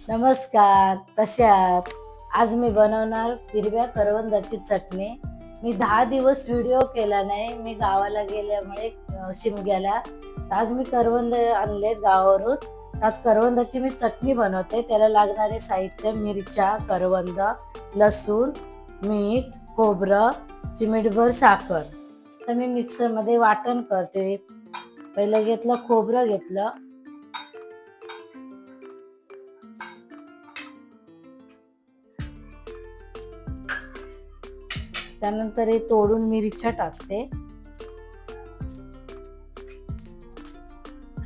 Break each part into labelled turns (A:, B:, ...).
A: नमस्कार, कसे आहात? आज मी बनवणार हिरव्या करवंदाची चटणी. मी 10 दिवस व्हिडिओ केला नाही. मी गावाला गेल्यामुळे शिमग्याला. आज मी करवंद आणलेत गावावरून. आज करवंदाची मी चटणी बनवते. त्याला लागणारे साहित्य: मिरच्या, करवंद, लसूण, मीठ, खोबरं, चिमूटभर साखर. तर मी मिक्सरमध्ये वाटण करते. पहिलं खोबरं घेतलं. त्यानंतर हे तोडून मिरच्या टाकते.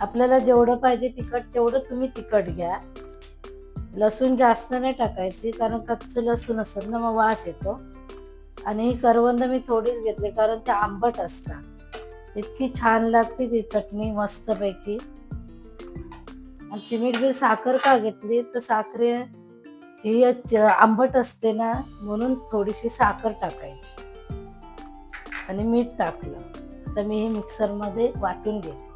A: आपल्याला जेवढं पाहिजे तिखट तेवढं तुम्ही तिखट घ्या. लसूण जास्त नाही टाकायची, कारण कच्चं लसूण असतात ना, मग वास येतो. आणि ही करवंद मी थोडीच घेतली, कारण ते आंबट असतात. इतकी छान लागते ती चटणी, मस्त पैकी. आणि चिमीटभर साखर का घेतली, तर साखरे ही आंबट असते ना, म्हणून थोडीशी साखर टाकायची. आणि मीठ टाकलं. तर मी हे मिक्सरमध्ये वाटून घेते.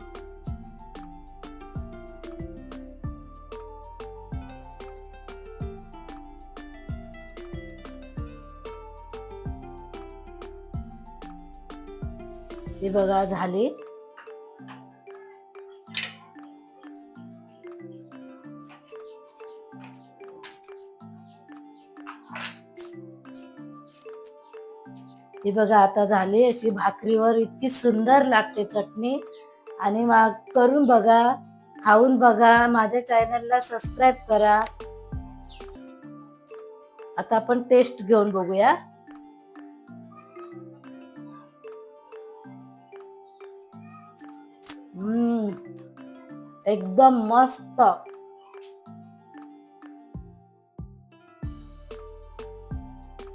A: हे बघा झाली. ही बघा आता झाली. अशी भाकरीवर इतकी सुंदर लागते चटणी. आणि करून बघा, खाऊन बघा, माझ्या चॅनलला सबस्क्राईब करा. आता आपण टेस्ट घेऊन बघूया. एकदम मस्त.